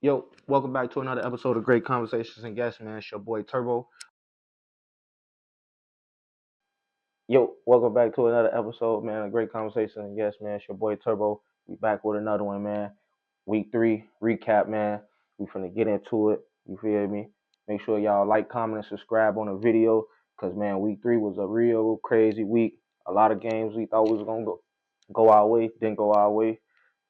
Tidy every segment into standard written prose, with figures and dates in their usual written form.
Yo, welcome back to another episode of Great Conversations and Guests, man. It's your boy Turbo. Yo, welcome back to another episode, man, of Great Conversations and Guests, man. It's your boy Turbo. We back with another one, man. Week 3 recap, man. We finna get into it. You feel me? Make sure y'all like, comment, and subscribe on the video, cause man, week 3 was a real crazy week. A lot of games we thought was gonna go our way, didn't go our way,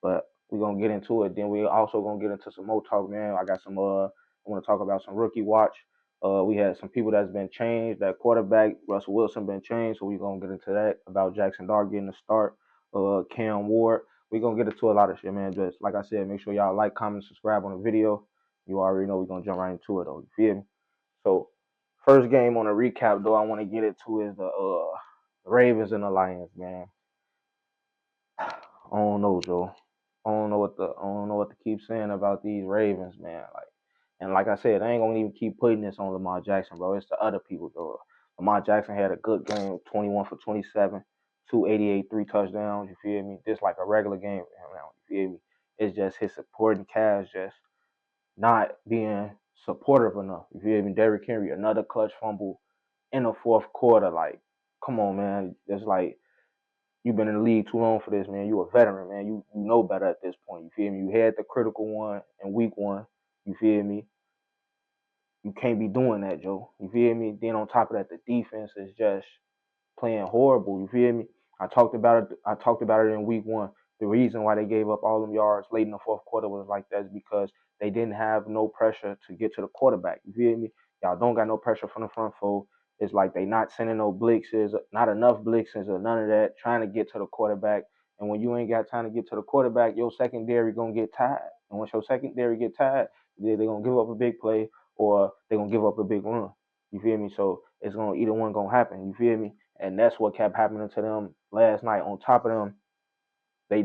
but we gonna get into it. Then we also gonna get into some more talk, man. I got some I want to talk about some rookie watch. We had some people that's been changed. That quarterback, Russell Wilson, been changed. So we're going to get into that about Jackson Dart getting the start. Cam Ward. We're going to get into a lot of shit, man. Just like I said, make sure y'all like, comment, subscribe on the video. You already know we're going to jump right into it, though. You feel me? So, first game on the recap, though, I want to get into is the Ravens and the Lions, man. I don't know, Joe. I don't know what to keep saying about these Ravens, man. Like I said, I ain't gonna even keep putting this on Lamar Jackson, bro. It's the other people, though. Lamar Jackson had a good game, 21 for 27, 288, 3 touchdowns. You feel me? Just like a regular game for him now. You feel me? It's just his supporting cast just not being supportive enough. You feel me? Derrick Henry, another clutch fumble in the fourth quarter. Like, come on, man. It's like you've been in the league too long for this, man. You a veteran, man. You know better at this point. You feel me? You had the critical one in week 1. You feel me? You can't be doing that, Joe. You feel me? Then on top of that, the defense is just playing horrible. You feel me? I talked about it in week 1. The reason why they gave up all them yards late in the fourth quarter was like that is because they didn't have no pressure to get to the quarterback. You feel me? Y'all don't got no pressure from the front four. It's like they not sending no blitzes, not enough blitzes or none of that, trying to get to the quarterback. And when you ain't got time to get to the quarterback, your secondary gonna get tired. And once your secondary get tired, they're gonna give up a big play or they're gonna give up a big run. You feel me? So it's gonna either one gonna happen. You feel me? And that's what kept happening to them last night. On top of them, they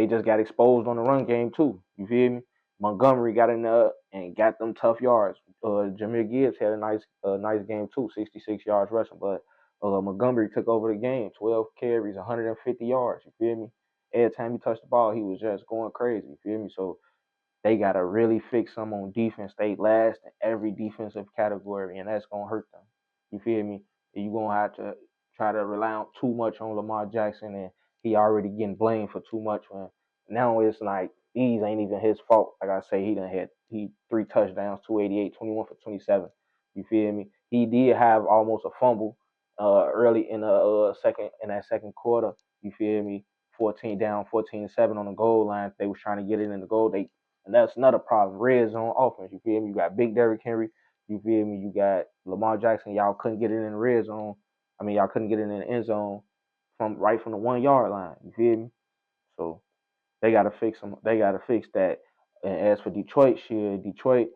just got exposed on the run game too. You feel me? Montgomery got in there and got them tough yards. Jahmyr Gibbs had a nice game too, 66 yards rushing. But Montgomery took over the game, 12 carries, 150 yards. You feel me? Every time he touched the ball, he was just going crazy. You feel me? So they gotta really fix some on defense. They last in every defensive category, and that's gonna hurt them. You feel me? You gonna have to try to rely on too much on Lamar Jackson, and he already getting blamed for too much. When now it's like these ain't even his fault. Like I say, he 3 touchdowns, 288, 21 for 27. You feel me? He did have almost a fumble early in the second quarter. You feel me? 14 down, 14-7 on the goal line. They was trying to get it in the goal. And that's another problem. Red zone offense. You feel me? You got big Derrick Henry. You feel me? You got Lamar Jackson. Y'all couldn't get it in the red zone. I mean, y'all couldn't get it in the end zone from the 1 yard line. You feel me? So they gotta fix them. They gotta fix that. And as for Detroit, Detroit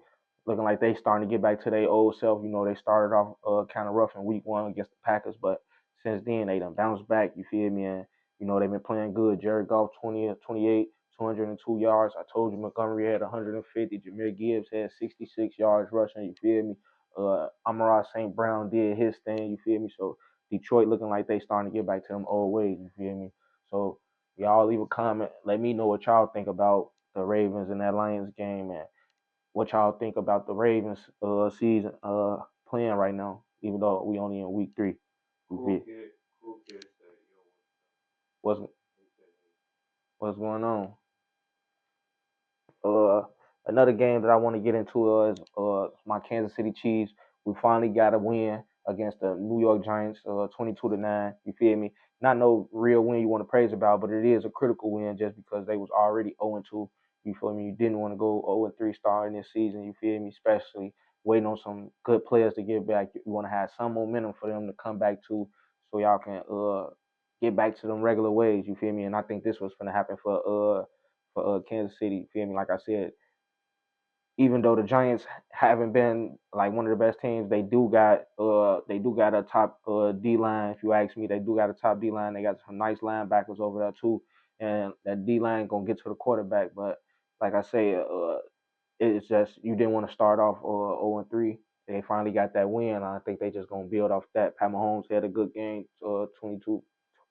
looking like they starting to get back to their old self. You know, they started off kind of rough in week 1 against the Packers, but since then they done bounced back. You feel me? And you know they've been playing good. Jared Goff 20 28, 202 yards. I told you Montgomery had 150. Jahmyr Gibbs had 66 yards rushing. You feel me? Amon-Ra St. Brown did his thing. You feel me? So Detroit looking like they starting to get back to them old ways. You feel me? So y'all leave a comment. Let me know what y'all think about the Ravens and that Lions game, and what y'all think about the Ravens season playing right now, even though we only in week 3. What's what's going on? Uh, Another game that I want to get into is my Kansas City Chiefs. We finally got a win against the New York Giants, 22-9. You feel me? Not no real win you want to praise about, but it is a critical win just because they was already 0-2. You feel me? You didn't want to go 0-3 starting this season. You feel me? Especially waiting on some good players to get back. You want to have some momentum for them to come back to, so y'all can get back to them regular ways. You feel me? And I think this was going to happen for Kansas City. You feel me? Like I said, even though the Giants haven't been like one of the best teams, they do got a top D line. If you ask me, they do got a top D line. They got some nice linebackers over there too, and that D line gonna get to the quarterback. But like I say, it's just you didn't want to start off 0-3. They finally got that win. I think they just gonna build off that. Pat Mahomes had a good game, 22,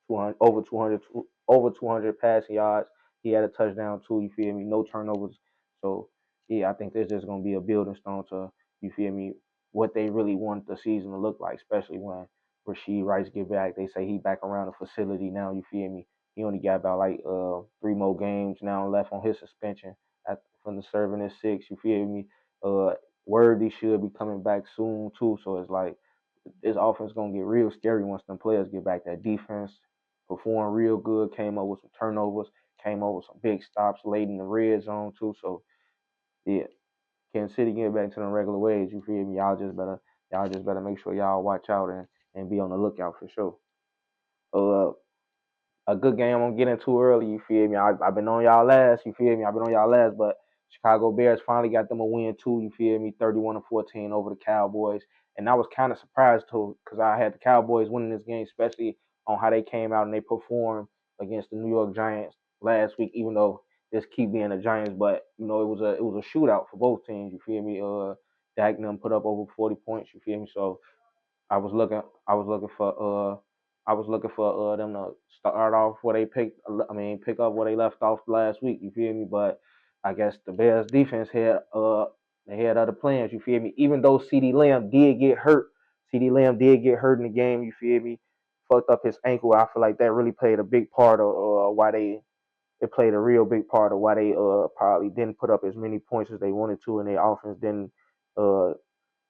200, over 200 passing yards. He had a touchdown too. You feel me? No turnovers. So yeah, I think there's just gonna be a building stone to, you feel me, what they really want the season to look like, especially when Rasheed Rice get back. They say he back around the facility now. You feel me? He only got about like 3 more games now left on his suspension from the serving his six. You feel me? Worthy should be coming back soon too. So it's like this offense gonna get real scary once them players get back. That defense performed real good. Came up with some turnovers. Came up with some big stops late in the red zone too. So yeah, Kansas City get back to the regular ways. You feel me? Y'all just better make sure y'all watch out and be on the lookout for sure. Uh, a good game I'm gonna get into early. You feel me? I've been on y'all last. You feel me? I've been on y'all last, but Chicago Bears finally got them a win too. You feel me? 31-14 over the Cowboys, and I was kind of surprised too because I had the Cowboys winning this game, especially on how they came out and they performed against the New York Giants last week. Even though this keep being the Giants, but you know it was a shootout for both teams. You feel me? Dak and them put up over 40 points. You feel me? So I was looking. I was looking for. I was looking for them to start off where they picked. I mean, pick up where they left off last week. You feel me? But I guess the Bears defense had they had other plans. You feel me? Even though CeeDee Lamb did get hurt, CeeDee Lamb did get hurt in the game. You feel me? Fucked up his ankle. I feel like that really played a big part of why they. It played a real big part of why they probably didn't put up as many points as they wanted to, and their offense didn't uh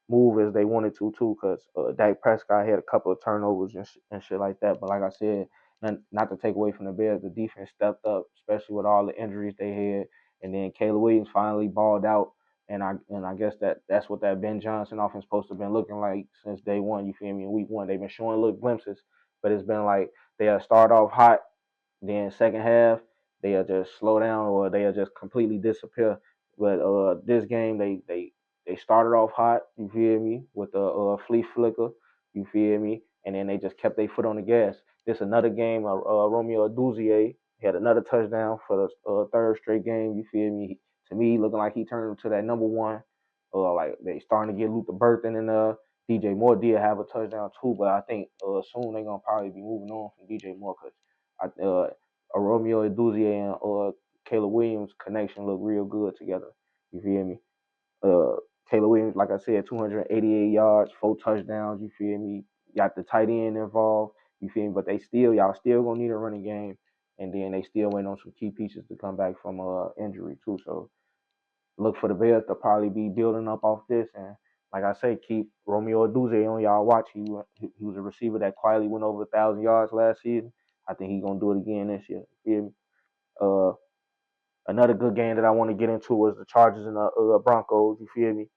move as they wanted to too, because Dak Prescott had a couple of turnovers and shit like that. But like I said, not to take away from the Bears, the defense stepped up, especially with all the injuries they had. And then Caleb Williams finally balled out, and I guess that's what that Ben Johnson offense supposed to have been looking like since day one. You feel me? In week one, they've been showing little glimpses, but it's been like they'll start off hot, then second half, they'll just slow down or they'll just completely disappear. But this game they started off hot, you feel me, with the flea flicker, you feel me, and then they just kept their foot on the gas. This another game, Romeo Aduzier had another touchdown for the third straight game, you feel me. To me, looking like he turned into that number one. Like they starting to get Luther Burton and DJ Moore did have a touchdown too, but I think soon they're gonna probably be moving on from DJ Moore because a Romeo Aduzier and Caleb Williams connection look real good together. You feel me? Uh, Caleb Williams, like I said, 288 yards, 4 touchdowns. You feel me? Got the tight end involved. You feel me? But y'all still gonna need a running game, and then they still waiting on some key pieces to come back from injury too. So look for the Bears to probably be building up off this, and like I say, keep Romeo Aduze on y'all watch. He was a receiver that quietly went over 1,000 yards last season. I think he's gonna do it again this year. You feel me? Uh, Another good game that I want to get into was the Chargers and the Broncos. You feel me?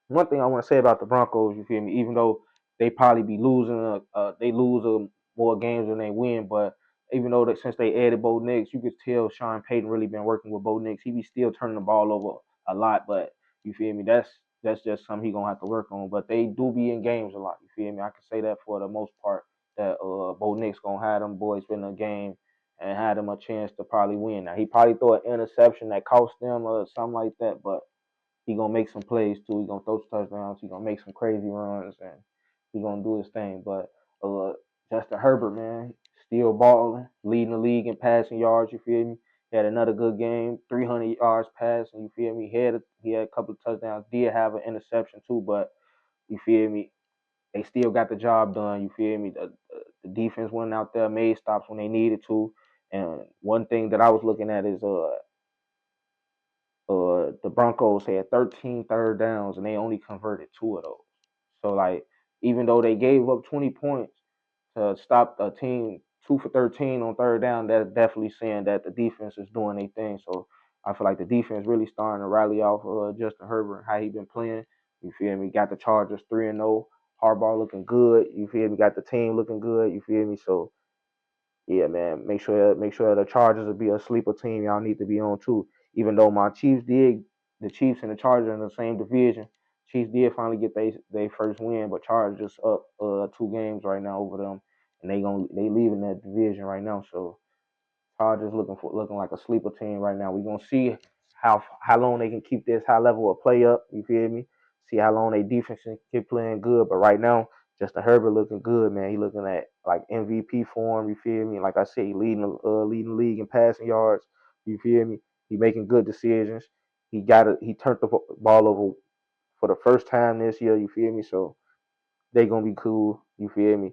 One thing I want to say about the Broncos, you feel me? Even though they probably be losing, they lose more games than they win, but even though since they added Bo Nix, you could tell Sean Payton really been working with Bo Nix. He be still turning the ball over a lot, but you feel me? That's just something he gonna have to work on. But they do be in games a lot. You feel me? I can say that for the most part that Bo Nix gonna have them boys win a game and had them a chance to probably win. Now he probably throw an interception that cost them or something like that, but he gonna make some plays too. He gonna throw some touchdowns. He gonna make some crazy runs, and he gonna do his thing. But uh, Justin Herbert, man, still balling, leading the league in passing yards. You feel me? He had another good game, 300 yards passing. You feel me? He had a couple of touchdowns. Did have an interception too, but you feel me? They still got the job done. You feel me? The defense went out there, made stops when they needed to. And one thing that I was looking at is the Broncos had 13 third downs and they only converted 2 of those. So like even though they gave up 20 points to stop a team 2 for 13 on third down, that's definitely saying that the defense is doing their thing. So I feel like the defense really starting to rally off Justin Herbert, how he been playing. You feel me? Got the Chargers 3-0. Harbaugh looking good. You feel me? Got the team looking good. You feel me? So yeah, man, make sure the Chargers will be a sleeper team. Y'all need to be on too. Even though the Chiefs and the Chargers in the same division. Chiefs did finally get they first win, but Chargers up 2 games right now over them, and they leaving that division right now. So Chargers looking like a sleeper team right now. We're gonna see how long they can keep this high level of play up. You feel me? See how long they defense can keep playing good. But right now, Justin Herbert looking good, man. He looking at like MVP form. You feel me? Like I said, he leading the league in passing yards. You feel me? He making good decisions. He turned the ball over for the first time this year. You feel me? So they gonna be cool. You feel me?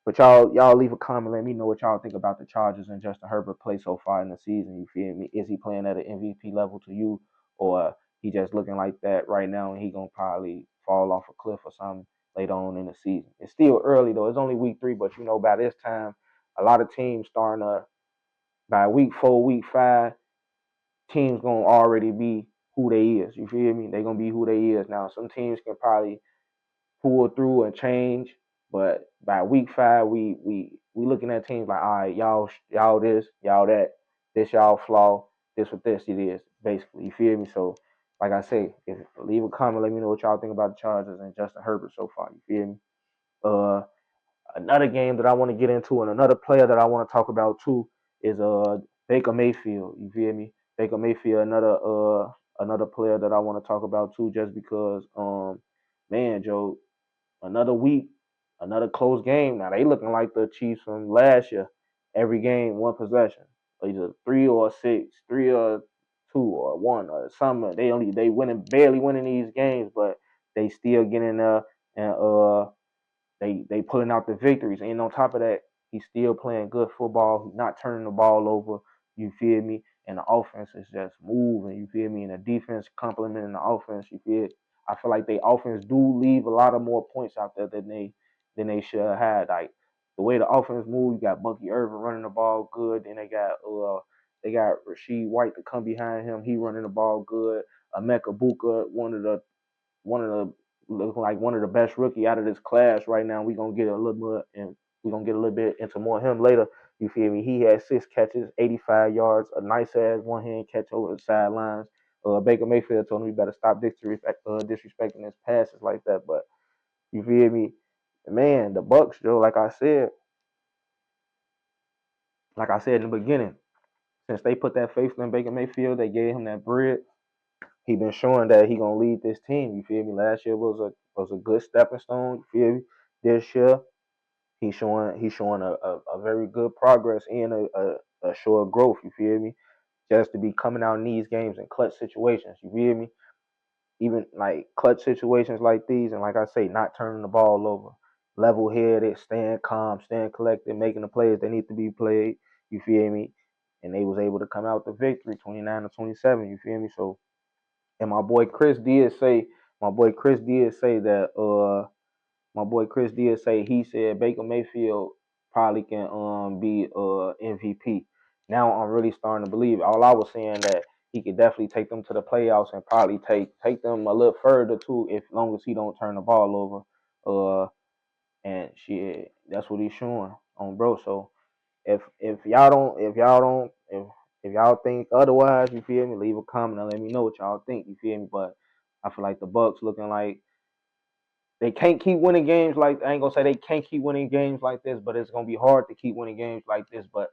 But y'all leave a comment. Let me know what y'all think about the Chargers and Justin Herbert play so far in the season. You feel me? Is he playing at an MVP level to you, or he just looking like that right now and he gonna probably fall off a cliff or something later on in the season? It's still early though. It's only week 3, but by this time, a lot of teams starting to by week 4, week 5, teams gonna already be who they is. You feel me? They gonna be who they is now. Some teams can probably pull through and change. But by week 5, we looking at teams like, all right, y'all this, y'all that, this y'all flaw, this what this it is, basically. You feel me? So, like I say, leave a comment, let me know what y'all think about the Chargers and Justin Herbert so far. You feel me? Uh, Another game that I want to get into and another player that I want to talk about too is Baker Mayfield. You feel me? Baker Mayfield, another player that I want to talk about too, just because man, Joe, another week, another close game. Now they looking like the Chiefs from last year. Every game, one possession, either 3 or 6, 3 or 2 or 1 or something. They barely winning these games, but they still getting there and they pulling out the victories. And on top of that, he's still playing good football. He's not turning the ball over. You feel me? And the offense is just moving. You feel me? And the defense complementing the offense. You feel? I feel like the offense do leave a lot of more points out there than they should have had. Like the way the offense move, you got Bucky Irvin running the ball good. Then they got Rasheed White to come behind him. He running the ball good. Emeka Buka, looking like one of the best rookie out of this class right now. We're gonna get a little more and we're gonna get a little bit into more of him later. You feel me? He had 6 catches, 85 yards, a nice ass one hand catch over the sidelines. Baker Mayfield told him he better stop disrespecting his passes like that. But you feel me? Man, the Bucks, Joe, like I said in the beginning, since they put that faith in Baker Mayfield, they gave him that bread. He been showing that he gonna lead this team. You feel me? Last year was a good stepping stone. You feel me? This year he's showing a very good progress and a short growth. You feel me? Just to be coming out in these games in clutch situations. You feel me? Even like clutch situations like these, and like I say, not turning the ball over, level headed, staying calm, staying collected, making the plays that need to be played. You feel me? And they was able to come out with the victory, 29-27. You feel me? So and my boy Chris did say that he said Baker Mayfield probably can be MVP. Now I'm really starting to believe it. All I was saying that he could definitely take them to the playoffs and probably take them a little further too, if long as he don't turn the ball over. And shit, that's what he's showing on bro. So if y'all think otherwise, you feel me, leave a comment and let me know what y'all think, you feel me. But I feel like the Bucks looking like they can't keep winning games like I ain't gonna say they can't keep winning games like this, but it's gonna be hard to keep winning games like this. But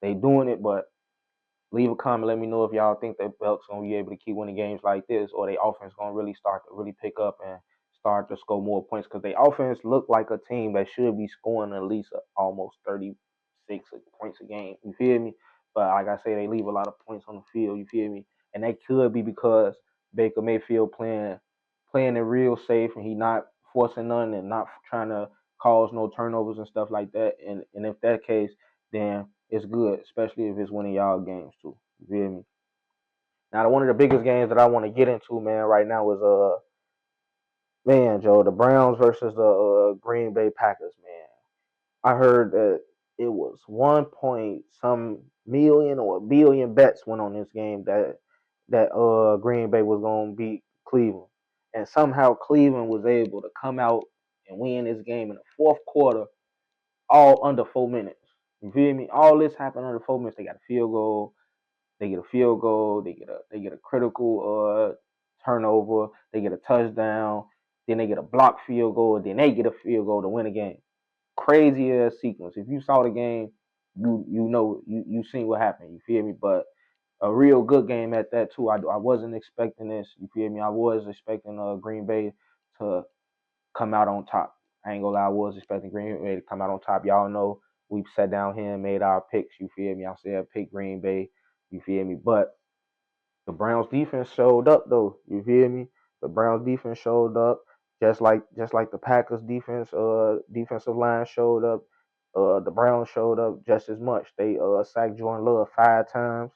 they doing it. But leave a comment. Let me know if y'all think the Bucks gonna be able to keep winning games like this, or they offense gonna really start to really pick up and start to score more points. Because they offense look like a team that should be scoring at least almost 36 points a game. You feel me? But like I say, they leave a lot of points on the field. You feel me? And that could be because Baker Mayfield playing it real safe and he not forcing none and not trying to cause no turnovers and stuff like that. And if that case, then it's good, especially if it's winning y'all games too. You feel me? Now, one of the biggest games that I want to get into, man, right now is man, Joe, the Browns versus the Green Bay Packers, man. I heard that it was 1 point some million or a billion bets went on this game that Green Bay was gonna beat Cleveland, and somehow Cleveland was able to come out and win this game in the fourth quarter, all under 4 minutes. You feel me? All this happened under 4 minutes. They got a field goal. They get a field goal. They get a critical turnover. They get a touchdown. Then they get a blocked field goal. Then they get a field goal to win the game. Crazy ass sequence. If you saw the game, you know you seen what happened. You feel me? But a real good game at that too. I wasn't expecting this. You feel me? I was expecting Green Bay to come out on top. I ain't gonna lie, I was expecting Green Bay to come out on top. Y'all know we sat down here and made our picks. You feel me? I said pick Green Bay. You feel me? But The Browns defense showed up though. You feel me? The Browns defense showed up just like the Packers defensive line showed up. The Browns showed up just as much. They sacked Jordan Love 5 times.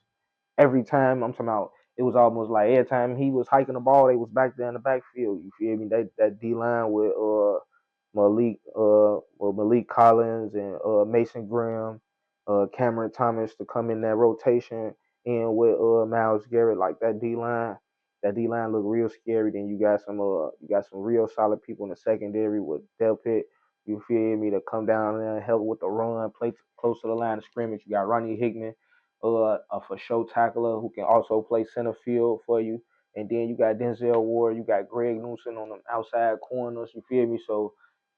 Every time I'm talking about, it was almost like every time he was hiking the ball, they was back there in the backfield. You feel me? That D line with Malik Collins and Mason Graham, Cameron Thomas to come in that rotation in with Myles Garrett, like that D line look real scary. Then you got some real solid people in the secondary with Delpit. You feel me? To come down there and help with the run, play close to the line of scrimmage. You got Ronnie Hickman, a for show tackler who can also play center field for you. And then you got Denzel Ward, you got Greg Newsom on the outside corners. You feel me? So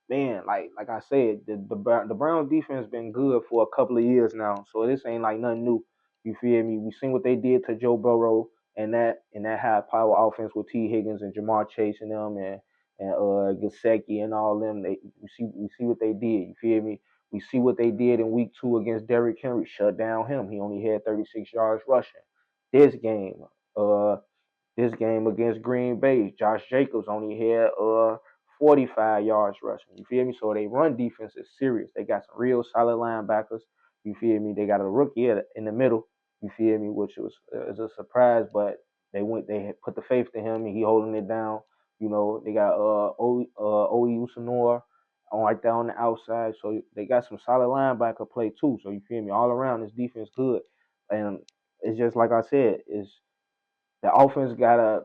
man, like I said, the Browns defense been good for a couple of years now. So this ain't like nothing new. You feel me? We seen what they did to Joe Burrow and that high power offense with T Higgins and Jamar Chase and them and Gesicki and all them. We see what they did. You feel me? We see what they did in week 2 against Derrick Henry. Shut down him. He only had 36 yards rushing. This game, uh, this game against Green Bay, Josh Jacobs only had 45 yards rushing. You feel me? So they run defense is serious. They got some real solid linebackers. You feel me? They got a rookie in the middle. You feel me? Which is a surprise, but they put the faith to him and he holding it down. You know, they got Owe Usanor on right there on the outside. So they got some solid linebacker play too. So you feel me? All around this defense good. And it's just like I said, is the offense gotta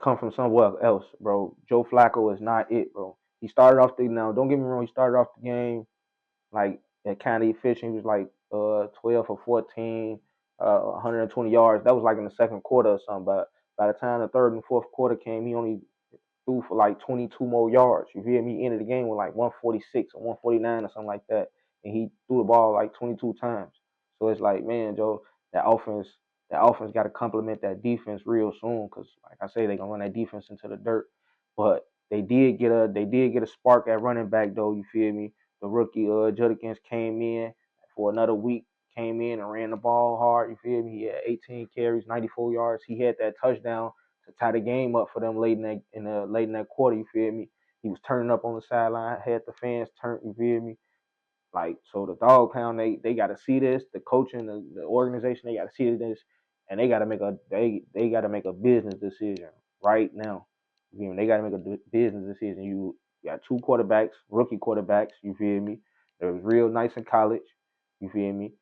come from somewhere else, bro. Joe Flacco is not it, bro. He started off now. Don't get me wrong. He started off the game like kind of efficient. He was like 12 or 14, 120 yards. That was like in the second quarter or something. But by the time the third and fourth quarter came, he only threw for like 22 more yards. You feel me? He ended the game with like 146 or 149 or something like that, and he threw the ball like 22 times. So it's like, man, Joe, that offense, that offense got to complement that defense real soon, because like I say, they gonna run that defense into the dirt. But they did get a spark at running back though. You feel me? The rookie Judkins came in for another week. Came in and ran the ball hard. You feel me? He had 18 carries, 94 yards. He had that touchdown to tie the game up for them late in that quarter. You feel me? He was turning up on the sideline, had the fans turn. You feel me? Like, so the dog pound, they got to see this. The coaching, the organization, they got to see this, and they got to make a business decision right now. You feel me? They got to make a business decision. You got 2 quarterbacks, rookie quarterbacks. You feel me? They was real nice in college. You feel me?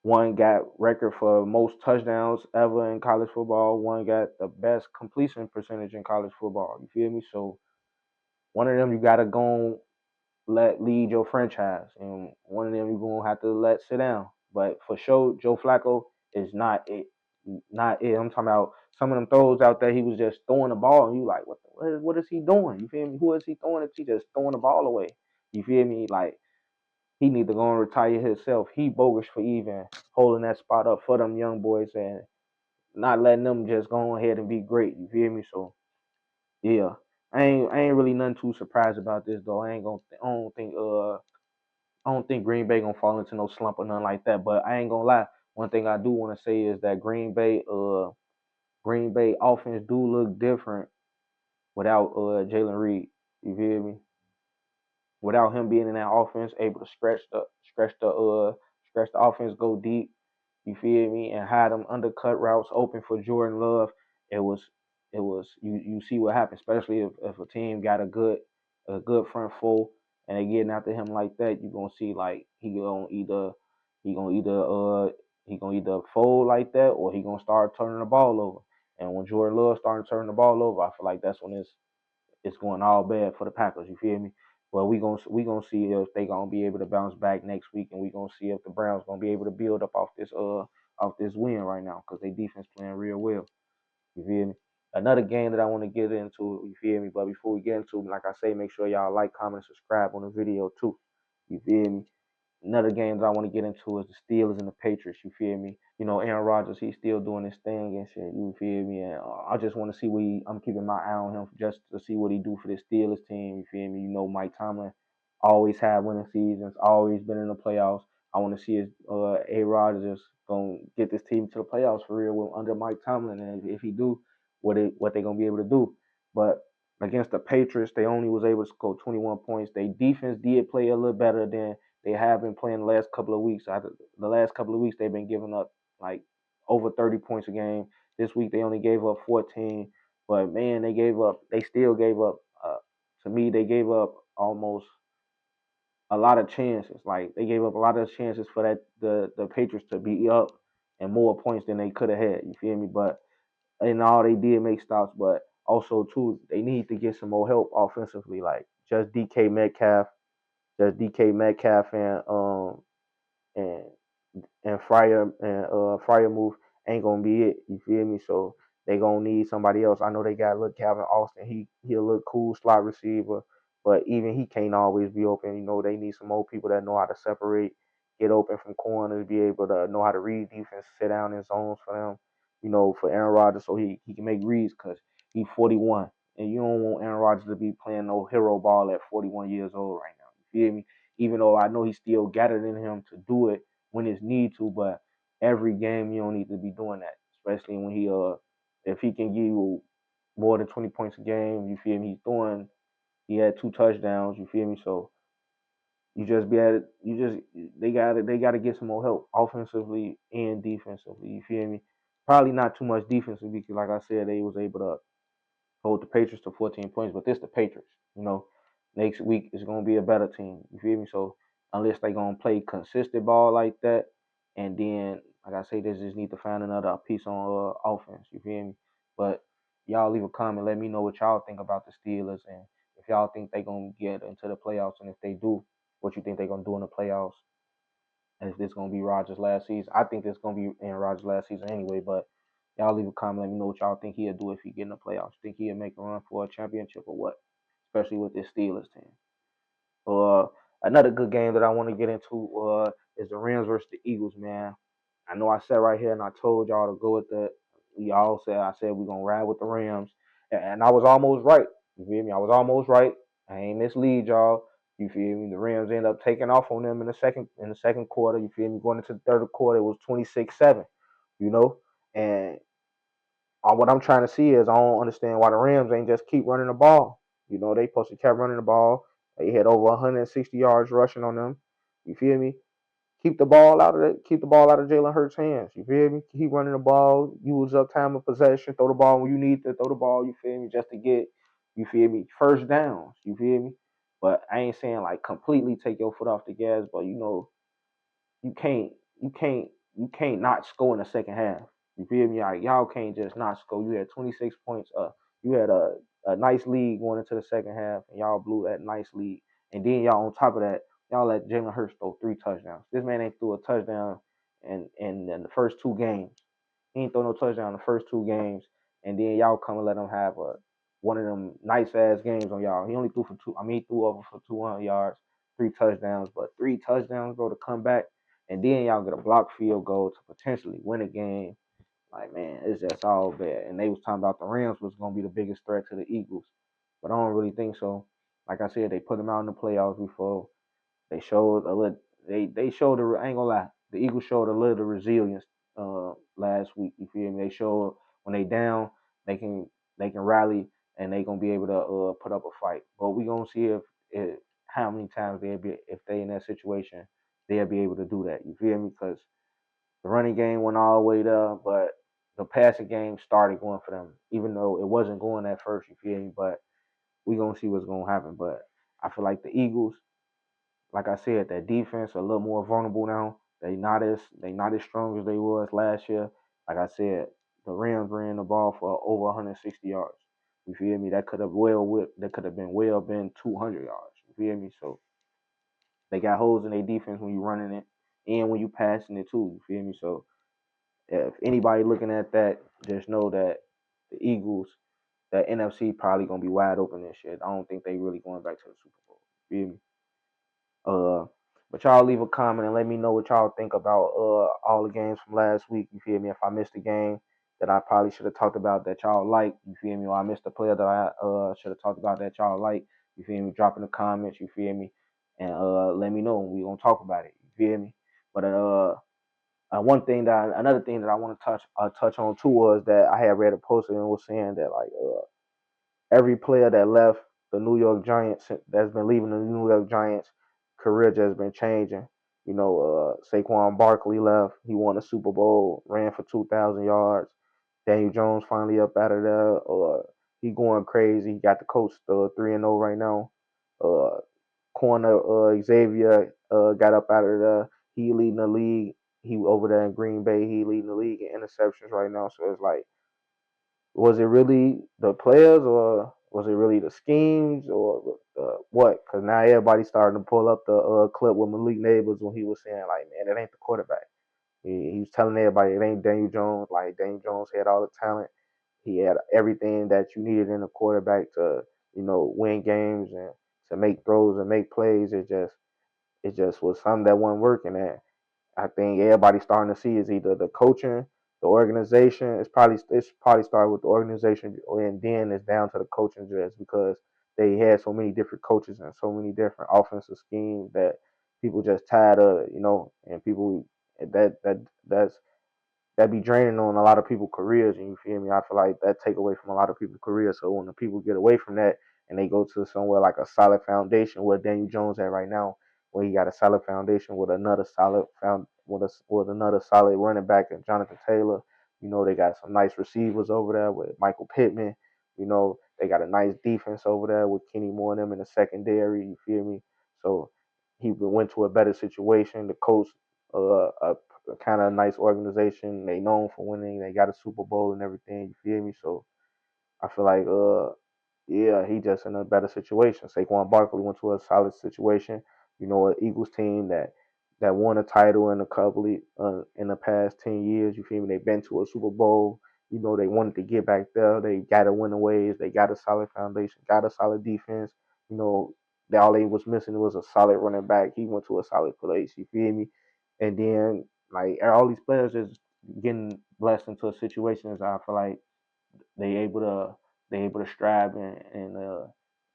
One got record for most touchdowns ever in college football. One got the best completion percentage in college football. You feel me? So one of them you gotta go let lead your franchise, and one of them you're gonna have to let sit down. But for sure, Joe Flacco is not it. Not it. I'm talking about some of them throws out there. He was just throwing the ball, and you like, what is he doing? You feel me? Who is he throwing it to? Just throwing the ball away. You feel me? Like, he need to go and retire himself. He bogus for even holding that spot up for them young boys and not letting them just go ahead and be great. You feel me? So yeah, I ain't really nothing too surprised about this though. I don't think Green Bay gonna fall into no slump or nothing like that. But I ain't gonna lie. One thing I do want to say is that Green Bay offense do look different without Jalen Reed. You feel me? Without him being in that offense, able to stretch the offense, go deep. You feel me? And had them undercut routes open for Jordan Love. It was you see what happens, especially if a team got a good front four and they getting after him like that. You gonna see like he gonna either he gonna either fold like that or he gonna start turning the ball over. And when Jordan Love started turning the ball over, I feel like that's when it's going all bad for the Packers. You feel me? Well, we gonna see if they gonna be able to bounce back next week, and we gonna see if the Browns gonna be able to build up off this win right now, because they defense playing real well. You feel me? Another game that I want to get into. You feel me? But before we get into it, like I say, make sure y'all like, comment, subscribe on the video too. You feel me? Another game that I want to get into is the Steelers and the Patriots. You feel me? Aaron Rodgers, he's still doing his thing and shit. You feel me? And I just want to see I'm keeping my eye on him just to see what he do for this Steelers team. You feel me? Mike Tomlin always had winning seasons, always been in the playoffs, I want to see is A-Rod just gonna get this team to the playoffs for real under Mike Tomlin, and if he do, what they gonna be able to do. But against the Patriots, they only was able to score 21 points. Their defense did play a little better than they have been playing the last couple of weeks. The last couple of weeks they've been giving up like over 30 points a game. This week they only gave up 14, but man, they still gave up. To me, they gave up almost a lot of chances. Like they gave up a lot of chances for the Patriots to be up and more points than they could have had. You feel me? But in all, they did make stops, but also too, they need to get some more help offensively. Like just DK Metcalf and Fryer move ain't gonna be it. You feel me? So they gonna need somebody else. I know they got little Calvin Austin. He a little cool slot receiver, but even he can't always be open. You know they need some more people that know how to separate, get open from corners, be able to know how to read defense, sit down in zones for them. You know, for Aaron Rodgers, so he can make reads because he's 41, and you don't want Aaron Rodgers to be playing no hero ball at 41 years old right now. You feel me? Even though I know he still got it in him to do it when it's need to, but every game you don't need to be doing that, especially when if he can give you more than 20 points a game, you feel me? He had 2 touchdowns, you feel me? So you just be at it, they gotta get some more help offensively and defensively, you feel me? Probably not too much defensively because like I said, they was able to hold the Patriots to 14 points, but this the Patriots. You know, next week is gonna be a better team. You feel me? So unless they gonna play consistent ball like that, and then like I say, they just need to find another piece on offense. You feel me? But y'all leave a comment. Let me know what y'all think about the Steelers and if y'all think they gonna get into the playoffs, and if they do, what you think they gonna do in the playoffs. And if this gonna be Rodgers' last season, I think it's gonna be Aaron Rodgers' last season anyway. But y'all leave a comment. Let me know what y'all think he'll do if he get in the playoffs. Think he'll make a run for a championship or what? Especially with this Steelers team. Uh, Another good game that I want to get into is the Rams versus the Eagles, man. I know I said right here and I told y'all to go with the. Y'all said I said we're gonna ride with the Rams, and I was almost right. You feel me? I was almost right. I ain't mislead y'all. You feel me? The Rams ended up taking off on them in the second quarter. You feel me? Going into the third quarter, it was 26-7. You know, and what I'm trying to see is I don't understand why the Rams ain't just keep running the ball. You know, they supposed to keep running the ball. They had over 160 yards rushing on them. You feel me? Keep the ball out of Jalen Hurts' hands. You feel me? Keep running the ball. Use up time of possession. Throw the ball when you need to throw the ball. You feel me? Just to get, you feel me, first downs. You feel me? But I ain't saying like completely take your foot off the gas. But you know, you can't you can't you can't not score in the second half. You feel me? Like y'all can't just not score. You had 26 points. You had a nice lead going into the second half, and y'all blew that nice lead. And then y'all on top of that, y'all let Jalen Hurts throw 3 touchdowns. This man ain't threw a touchdown in the first 2 games. He ain't throw no touchdown in the first 2 games, and then y'all come and let him have one of them nice ass games on y'all. He only threw for two. I mean, he threw over for 200 yards, 3 touchdowns, but 3 touchdowns, bro, to come back, and then y'all get a blocked field goal to potentially win a game. Like man, it's just all bad. And they was talking about the Rams was gonna be the biggest threat to the Eagles, but I don't really think so. Like I said, they put them out in the playoffs before. They showed a little. They showed. I ain't gonna lie. The Eagles showed a little resilience last week. You feel me? They showed when they down, they can rally and they gonna be able to put up a fight. But we gonna see if how many times they be if they in that situation they'll be able to do that. You feel me? Because the running game went all the way there, but the passing game started going for them, even though it wasn't going at first. You feel me? But we gonna see what's gonna happen. But I feel like the Eagles, like I said, that defense a little more vulnerable now. They not as strong as they was last year. Like I said, the Rams ran the ball for over 160 yards. You feel me? That could have been 200 yards. You feel me? So they got holes in their defense when you running it and when you passing it too. You feel me? So if anybody looking at that, just know that the Eagles, the NFC probably gonna be wide open this shit. I don't think they really going back to the Super Bowl. You feel me? Uh, but y'all leave a comment and let me know what y'all think about all the games from last week. You feel me? If I missed a game that I probably should have talked about that y'all like, you feel me? Or I missed a player that I should have talked about that y'all like, you feel me? Drop in the comments, you feel me? And let me know. We gonna talk about it. You feel me? But one thing that another thing that I want to touch on too was that I had read a post and it was saying that like every player that left the New York Giants that's been leaving the New York Giants career just been changing. You know, Saquon Barkley left. He won a Super Bowl, ran for 2,000 yards. Daniel Jones finally up out of there. He going crazy. He got the coach 3-0 right now. Uh, corner Xavier got up out of there. He leading the league. He over there in Green Bay. He leading the league in interceptions right now. So it's like, was it really the players or was it really the schemes or what? Because now everybody's starting to pull up the clip with Malik Neighbors when he was saying like, man, it ain't the quarterback. He was telling everybody it ain't Daniel Jones. Like Daniel Jones had all the talent. He had everything that you needed in a quarterback to, win games and to make throws and make plays. It just was something that wasn't working. And I think everybody's starting to see is either the coaching, the organization. It's probably started with the organization, and then it's down to the coaching just because they had so many different coaches and so many different offensive schemes that people just tired of it, and people that's that be draining on a lot of people's careers. And you feel me? I feel like that take away from a lot of people's careers. So when the people get away from that and they go to somewhere like a solid foundation, where Daniel Jones at right now, where he got a solid foundation with another solid with another solid running back and Jonathan Taylor. They got some nice receivers over there with Michael Pittman. They got a nice defense over there with Kenny Moore and them in the secondary. You feel me? So he went to a better situation. The coach, a kind of nice organization. They known for winning. They got a Super Bowl and everything. You feel me? So I feel like yeah, he just in a better situation. Saquon Barkley went to a solid situation. An Eagles team that won a title in a couple in the past 10 years. You feel me? They've been to a Super Bowl. They wanted to get back there. They got to win the ways. They got a solid foundation. Got a solid defense. All they was missing was a solid running back. He went to a solid place. You feel me? And then like all these players is getting blessed into situations. I feel like they able to they able to strive and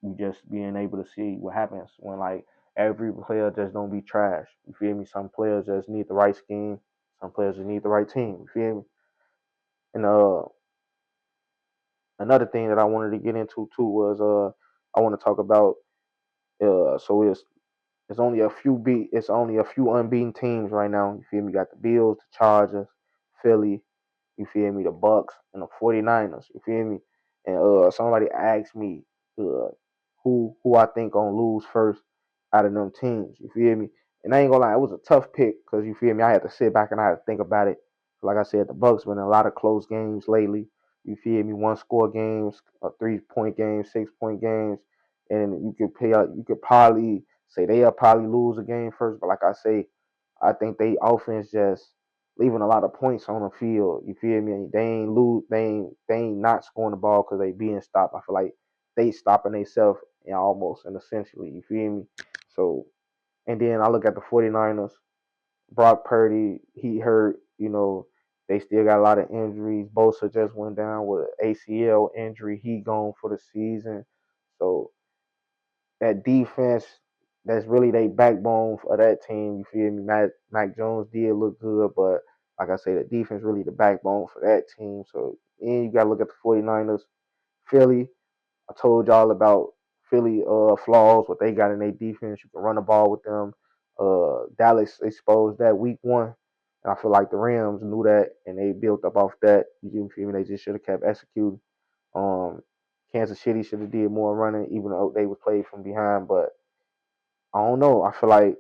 you just being able to see what happens when like every player just don't be trash. You feel me? Some players just need the right scheme. Some players just need the right team. You feel me? And another thing that I wanted to get into too was I want to talk about so it's only a few unbeaten teams right now. You feel me? You got the Bills, the Chargers, Philly, you feel me, the Bucks and the 49ers. You feel me? And somebody asked me uh who I think gonna lose first out of them teams. You feel me? And I ain't gonna lie, it was a tough pick because you feel me. I had to sit back and I had to think about it. Like I said, the Bucks been in a lot of close games lately. You feel me? One score games, 3-point games, 6-point games, and you could probably say they'll probably lose a game first. But like I say, I think they offense just leaving a lot of points on the field. You feel me? They ain't lose. They ain't not scoring the ball because they being stopped. I feel like they stopping themselves almost and essentially. You feel me? So and then I look at the 49ers. Brock Purdy, he hurt. They still got a lot of injuries. Bosa just went down with an ACL injury. He gone for the season. So that defense, that's really their backbone for that team. You feel me? Mac Jones did look good, but like I say, the defense really the backbone for that team. So and you got to look at the 49ers. Philly, I told y'all about Philly flaws, what they got in their defense. You can run the ball with them. Dallas exposed that week one. And I feel like the Rams knew that and they built up off that. You feel me? They just should have kept executing. Um, Kansas City should have did more running, even though they was played from behind. But I don't know. I feel like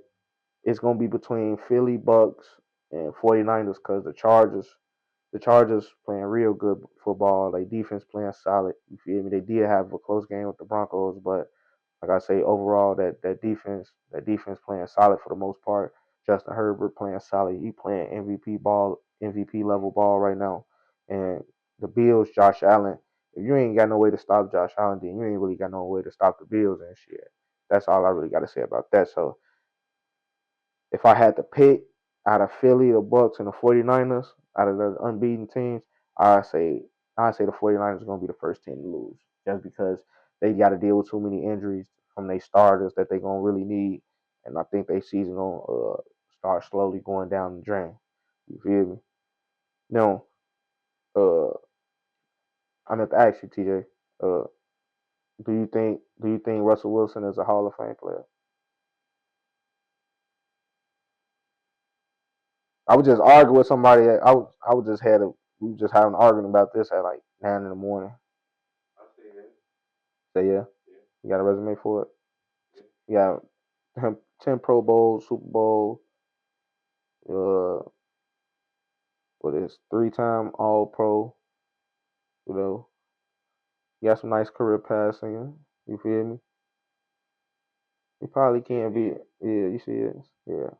it's gonna be between Philly, Bucks, and 49ers because the Chargers playing real good football. They defense playing solid. You feel me? They did have a close game with the Broncos, but like I say, overall that defense playing solid for the most part. Justin Herbert playing solid. He playing MVP level ball right now. And the Bills, Josh Allen. If you ain't got no way to stop Josh Allen, then you ain't really got no way to stop the Bills and shit. That's all I really got to say about that. So if I had to pick out of Philly, the Bucks, and the 49ers, out of the unbeaten teams, I say the 49ers are going to be the first team to lose just because they got to deal with too many injuries from their starters that they're going to really need. And I think their season going to start slowly going down the drain. You feel me? Now, uh, I meant to ask you, TJ. Uh, do you think Russell Wilson is a Hall of Fame player? I was just arguing with somebody. I was just had a we was just having an argument about this at like 9 in the morning. Say yeah. You got a resume for it? You got 10 Pro Bowls, Super Bowl. Uh, what is 3-time All Pro? You know, you got some nice career passing. You feel me? You probably can't be. Yeah, you see it. Yeah.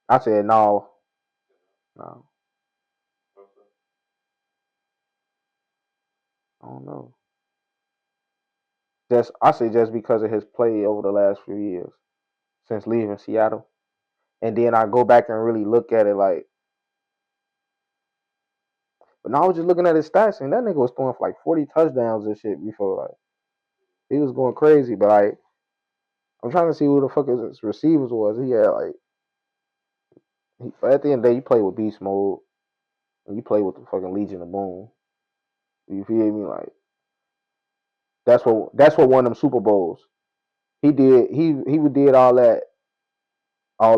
I said no. No, I don't know. Just I say just because of his play over the last few years since leaving Seattle, and then I go back and really look at it like. But now I was just looking at his stats, and that nigga was throwing for like 40 touchdowns and shit before. Like he was going crazy, but like I'm trying to see who the fuck his receivers was. He had like at the end of the day, you play with beast mode, and you play with the fucking Legion of Boom. You feel me? Like that's what won them Super Bowls. He did all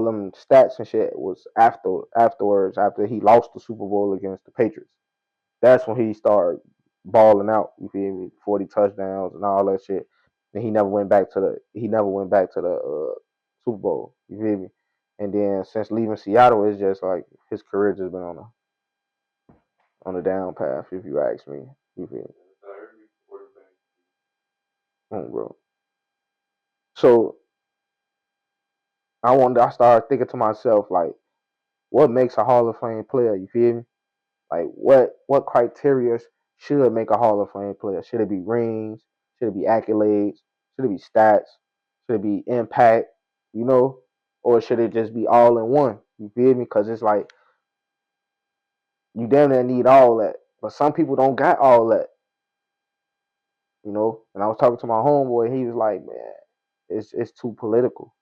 them stats and shit was afterwards after he lost the Super Bowl against the Patriots. That's when he started balling out. You feel me? 40 touchdowns and all that shit. And he never went back to the Super Bowl. You feel me? And then since leaving Seattle, it's just like his career just been on a down path. If you ask me, you feel me? Bro. So I started thinking to myself like, what makes a Hall of Fame player? You feel me? Like what criteria should make a Hall of Fame player? Should it be rings? Should it be accolades? Should it be stats? Should it be impact? You know, or should it just be all in one? You feel me? Because it's like you damn near need all that, but some people don't got all that. You know, and I was talking to my homeboy. He was like, "Man, it's too political."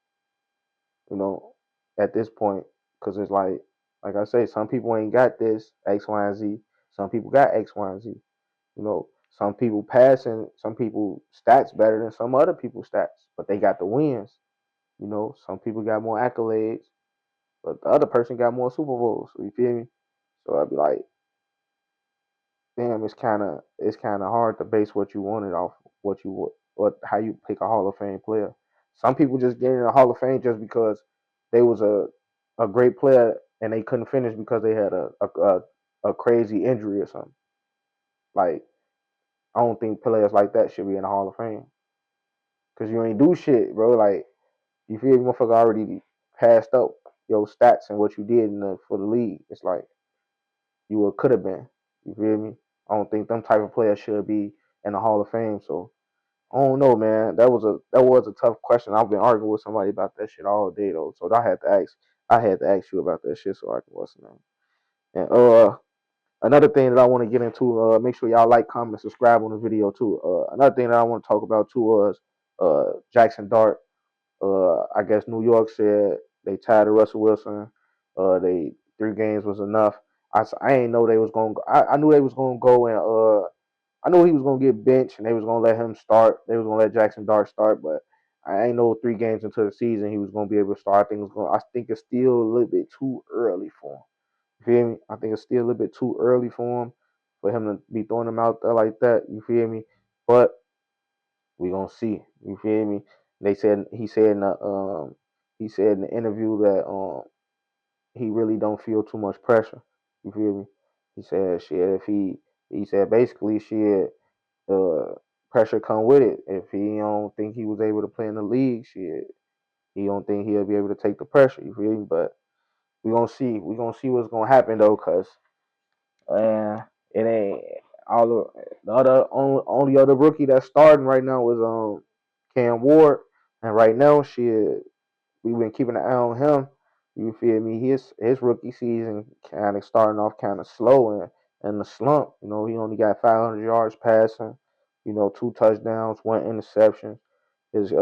You know, at this point, because it's like I say, some people ain't got this X, Y, and Z. Some people got X, Y, and Z. You know, some people passing, some people stats better than some other people's stats, but they got the wins. You know, some people got more accolades, but the other person got more Super Bowls. So you feel me? So I'd be like, damn, it's kind of hard to base what you wanted off what how you pick a Hall of Fame player. Some people just get in the Hall of Fame just because they was a great player and they couldn't finish because they had a crazy injury or something. Like I don't think players like that should be in the Hall of Fame because you ain't do shit, bro. Like you feel me, motherfucker already passed up your stats and what you did for the league. It's like you could have been. You feel me? I don't think them type of players should be in the Hall of Fame. So I don't know, man. That was a tough question. I've been arguing with somebody about that shit all day though. So I had to ask you about that shit so I can what's the name. And another thing that I want to get into, make sure y'all like, comment, subscribe on the video too. Another thing that I want to talk about too was Jackson Dart. I guess New York said they tired of Russell Wilson. They 3 games was enough. I ain't know they was gonna. I knew they was gonna go and I knew he was gonna get benched and they was gonna let him start. They was gonna let Jackson Dart start, but I ain't know 3 games into the season he was gonna be able to start. I think it's still a little bit too early for him. You feel me? I think it's still a little bit too early for him to be throwing him out there like that. You feel me? But we gonna see. You feel me? He said in the interview that he really don't feel too much pressure. You feel me? He said shit if he said basically shit pressure come with it. If he don't think he was able to play in the league, shit, he don't think he'll be able to take the pressure. You feel me? But we gonna see. We gonna see what's gonna happen though, cause it ain't all the other only other rookie that's starting right now is Cam Ward, and right now shit we've been keeping an eye on him. You feel me? His rookie season kind of starting off kind of slow and the slump. You know, he only got 500 yards passing. You know, 2 touchdowns, 1 interception. His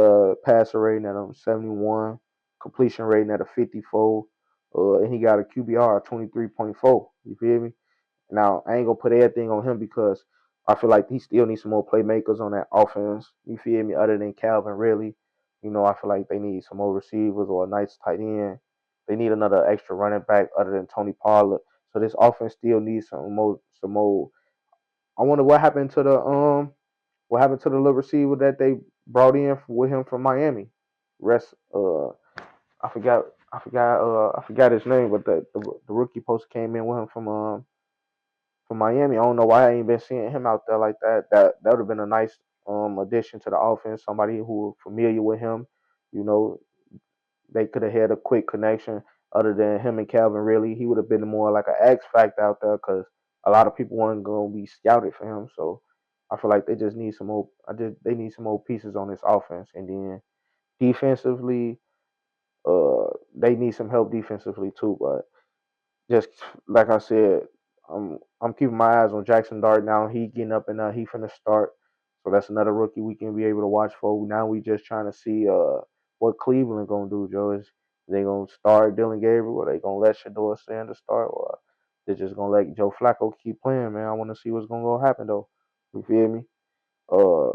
passer rating at 71, completion rating at a 54. And he got a QBR of 23.4. You feel me? Now, I ain't gonna put everything on him because I feel like he still needs some more playmakers on that offense. You feel me? Other than Calvin, really. I feel like they need some more receivers or a nice tight end. They need another extra running back other than Tony Pollard. So this offense still needs some more. Some more. I wonder what happened to the little receiver that they brought in with him from Miami. Rest. I forgot his name, but the rookie post came in with him from Miami. I don't know why I ain't been seeing him out there like that. That would have been a nice addition to the offense. Somebody who was familiar with him. You know, they could have had a quick connection. Other than him and Calvin, really, he would have been more like an X factor out there because a lot of people weren't gonna be scouted for him. So I feel like they just need some more. They need some more pieces on this offense, and then defensively, they need some help defensively too. But just like I said, I'm keeping my eyes on Jackson Dart now. He getting up and he finna start. So that's another rookie we can be able to watch for. Now we just trying to see what Cleveland gonna do, Joe. Is they gonna start Dylan Gabriel or they gonna let Shador Sanders start or they're just gonna let Joe Flacco keep playing, man. I wanna see what's gonna go happen though. You feel me? Uh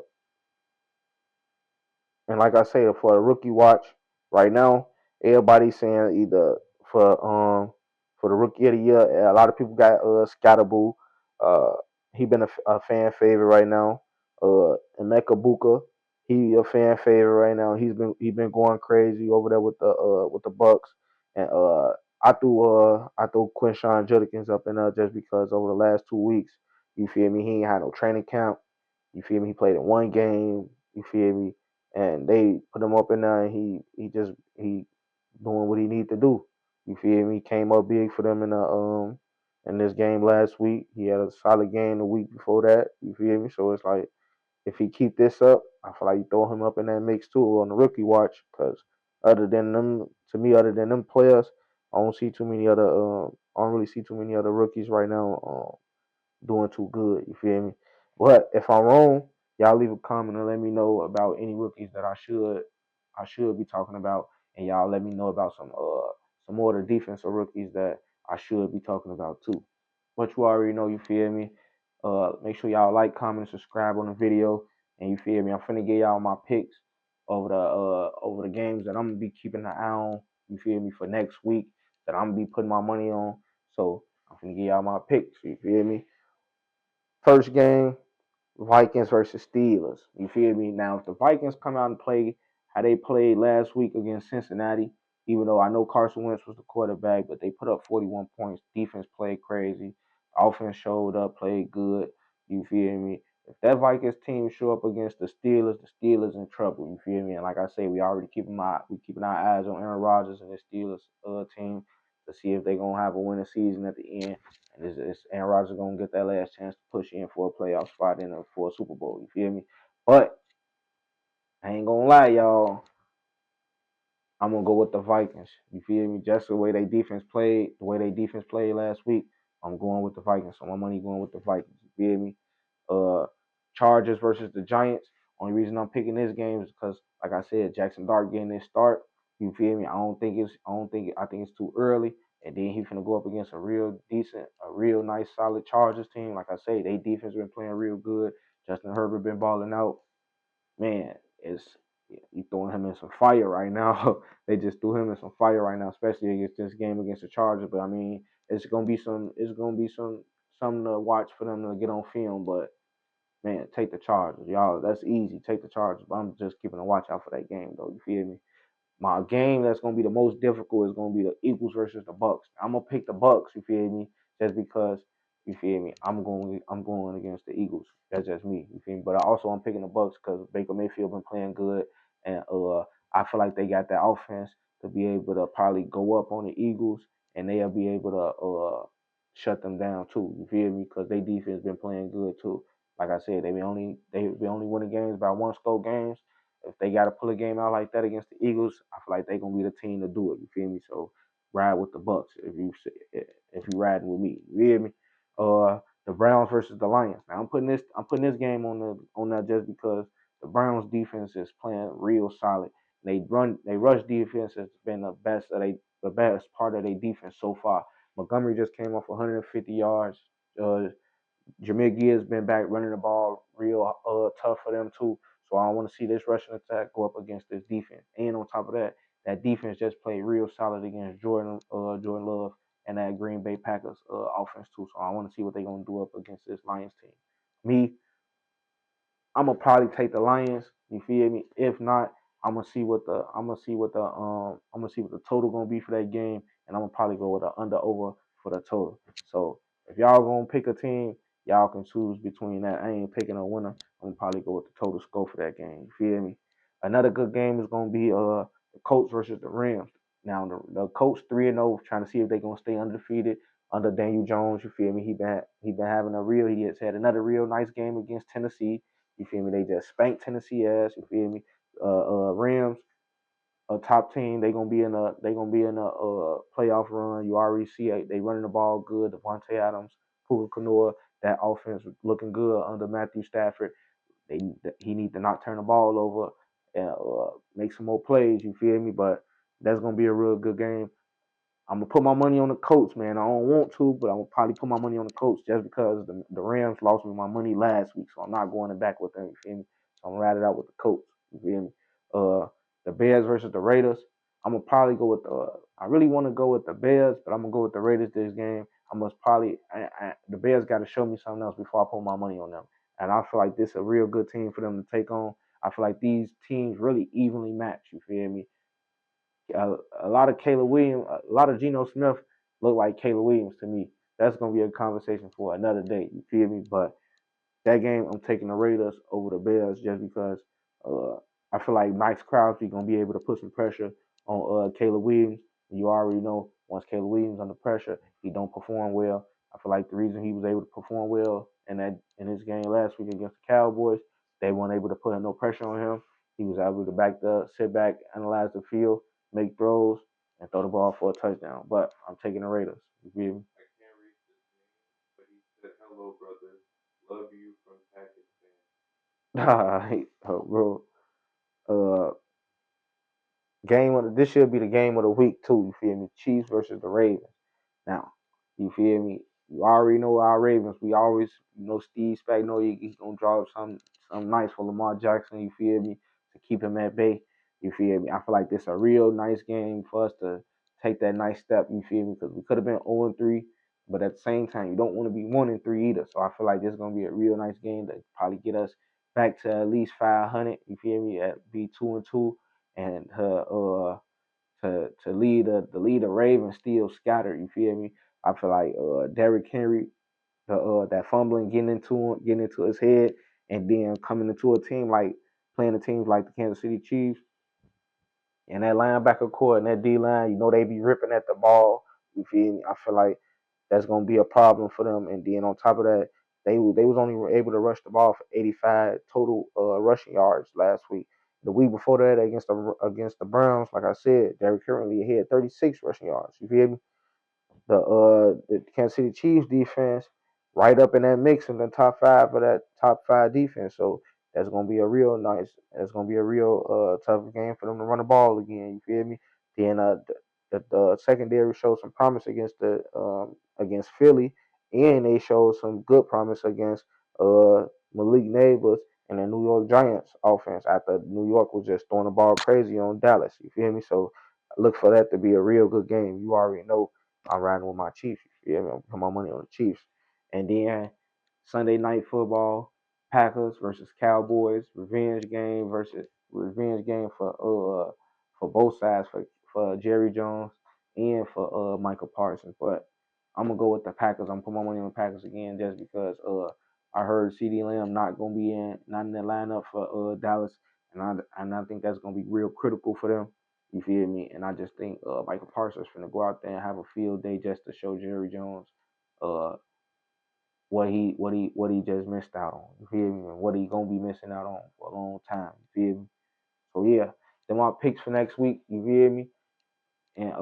and like I say, for a rookie watch right now, everybody's saying either for for the rookie of the year, a lot of people got Scatterboo. Uh, he been a fan favorite right now. Emeka Buka, he a fan favorite right now. He been going crazy over there with the Bucks. And I threw Quinshawn Judkins up in there just because over the last 2 weeks, you feel me, he ain't had no training camp. You feel me? He played in one game. You feel me? And they put him up in there, and he doing what he need to do. You feel me? He came up big for them in this game last week. He had a solid game the week before that. You feel me? So it's like if he keep this up, I feel like you throw him up in that mix too on the rookie watch. Because other than them players, I don't really see too many other rookies right now. Doing too good. You feel me? But if I'm wrong, y'all leave a comment and let me know about any rookies that I should be talking about, and y'all let me know about some more of the defensive rookies that I should be talking about too. But you already know, you feel me? Make sure y'all like, comment, and subscribe on the video, and you feel me? I'm finna get y'all my picks over the games that I'm gonna be keeping an eye on. You feel me? For next week that I'm gonna be putting my money on. So I'm finna get y'all my picks. You feel me? First game, Vikings versus Steelers. You feel me? Now, if the Vikings come out and play how they played last week against Cincinnati, even though I know Carson Wentz was the quarterback, but they put up 41 points. Defense played crazy. Offense showed up, played good. You feel me? If that Vikings team show up against the Steelers in trouble. You feel me? And like I say, we keeping our eyes on Aaron Rodgers and the Steelers team to see if they're gonna have a winning season at the end. And is Aaron Rodgers gonna get that last chance to push in for a playoff spot for a Super Bowl? You feel me? But I ain't gonna lie, y'all. I'm gonna go with the Vikings. You feel me? Just the way they defense played last week. I'm going with the Vikings. So my money going with the Vikings. You feel me? Uh, Chargers versus the Giants. Only reason I'm picking this game is because, like I said, Jackson Dart getting this start. You feel me? I think it's too early. And then he's gonna go up against a real nice, solid Chargers team. Like I say, they defense been playing real good. Justin Herbert been balling out. Man, it's you throwing him in some fire right now. They just threw him in some fire right now, especially against this game against the Chargers. But I mean, it's gonna be something to watch for them to get on film. But man, take the Chargers, y'all. That's easy. Take the Chargers. But I'm just keeping a watch out for that game, though. You feel me? My game that's gonna be the most difficult is gonna be the Eagles versus the Bucks. I'm gonna pick the Bucks. You feel me? Just because you feel me, I'm going against the Eagles. That's just me. You feel me? But I'm picking the Bucks because Baker Mayfield been playing good, and I feel like they got that offense to be able to probably go up on the Eagles, and they'll be able to shut them down too. You feel me? Because they defense been playing good too. Like I said, they be only winning games by one score games. If they got to pull a game out like that against the Eagles, I feel like they're gonna be the team to do it. You feel me? So ride with the Bucks if you riding with me. You feel me? The Browns versus the Lions. Now I'm putting this game on that just because the Browns defense is playing real solid. They rush defense has been the best part of their defense so far. Montgomery just came off 150 yards. Uh, Jameer Gibbs been back running the ball real tough for them too. So I want to see this rushing attack go up against this defense. And on top of that, that defense just played real solid against Jordan Love and that Green Bay Packers offense too. So I want to see what they're gonna do up against this Lions team. Me, I'm gonna probably take the Lions. You feel me? If not, I'm gonna see what the total gonna be for that game, and I'm gonna probably go with the under over for the total. So if y'all gonna pick a team, y'all can choose between that. I ain't picking a winner. I'm gonna probably go with the total score for that game. You feel me? Another good game is gonna be the Colts versus the Rams. Now the Colts 3-0, trying to see if they're gonna stay undefeated under Daniel Jones. You feel me? He been having a real. He has had another real nice game against Tennessee. You feel me? They just spanked Tennessee ass. You feel me? Rams, a top team. They gonna be in a playoff run. You already see they running the ball good. Devontae Adams, Puka Kanua, that offense looking good under Matthew Stafford. They he need to not turn the ball over and make some more plays. You feel me? But that's gonna be a real good game. I'm gonna put my money on the Colts, man. I don't want to, but I'm gonna probably put my money on the Colts just because the Rams lost me my money last week, so I'm not going back with them. You feel me? So I'm gonna ride it out with the Colts. You feel me? The Bears versus the Raiders. I'm gonna probably go with the. I really want to go with the Bears, but I'm gonna go with the Raiders this game. I must probably. The Bears got to show me something else before I put my money on them, and I feel like this is a real good team for them to take on. I feel like these teams really evenly match. You feel me? A lot of Caleb Williams, a lot of Geno Smith look like Caleb Williams to me. That's gonna be a conversation for another day. You feel me? But that game, I'm taking the Raiders over the Bears just because uh, I feel like Max Crosby gonna be able to put some pressure on Caleb Williams. You already know once Caleb Williams under pressure, he don't perform well. I feel like the reason he was able to perform well in his game last week against the Cowboys, they weren't able to put no pressure on him. He was able to sit back, analyze the field, make throws, and throw the ball for a touchdown. But I'm taking the Raiders. You feel me? Bro. Uh, this should be the game of the week too. You feel me? Chiefs versus the Ravens. Now, you feel me? You already know our Ravens. We always, Steve Spagnuolo, he's gonna draw up something nice for Lamar Jackson. You feel me? To keep him at bay. You feel me? I feel like this is a real nice game for us to take that nice step. You feel me? Because we could have been 0-3, but at the same time, you don't want to be 1-3 either. So I feel like this is gonna be a real nice game to probably get us back to at least 500. You feel me? At be 2-2 and to lead the Ravens still scattered. You feel me? I feel like Derrick Henry, that fumbling getting into his head, and then coming into a team like playing the teams like the Kansas City Chiefs and that linebacker core and that D line. They be ripping at the ball. You feel me? I feel like that's gonna be a problem for them. And then on top of that, they was only able to rush the ball for 85 total rushing yards last week. The week before that against the Browns, like I said, Derrick Henry had 36 rushing yards. You feel me? The Kansas City Chiefs defense right up in that mix in the top five of that top five defense. So that's gonna be a real tough game for them to run the ball again. You feel me? Then the secondary showed some promise against Philly, and they showed some good promise against Malik Neighbors and the New York Giants offense after New York was just throwing the ball crazy on Dallas. You feel me? So look for that to be a real good game. You already know I'm riding with my Chiefs. You feel me? I'm putting my money on the Chiefs. And then Sunday night football, Packers versus Cowboys, revenge game for both sides for Jerry Jones and for Michael Parsons. But I'm gonna go with the Packers. I'm putting my money on the Packers again just because I heard CeeDee Lamb not in the lineup for Dallas, and I think that's gonna be real critical for them. You feel me? And I just think Michael Parsons finna go out there and have a field day just to show Jerry Jones uh, what he just missed out on. You feel me? And what he gonna be missing out on for a long time. You feel me? So yeah, then my picks for next week. You feel me? And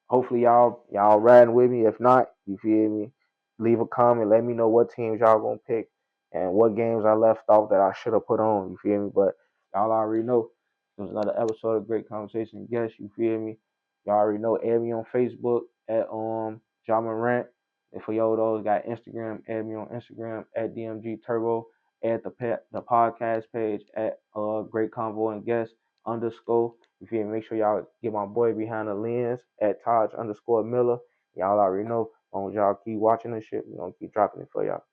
hopefully y'all riding with me. If not, you feel me? Leave a comment. Let me know what teams y'all gonna pick and what games I left off that I should have put on. You feel me? But y'all already know. It was another episode of Great Conversation Guests. You feel me? Y'all already know. Add me on Facebook at John Morant. And for y'all those got Instagram, add me on Instagram at DMG Turbo. Add the podcast page at Great Convo and Guests underscore. You feel me? Make sure y'all get my boy behind the lens at Taj underscore Miller. Y'all already know. As long as y'all keep watching this shit, we gonna keep dropping it for y'all.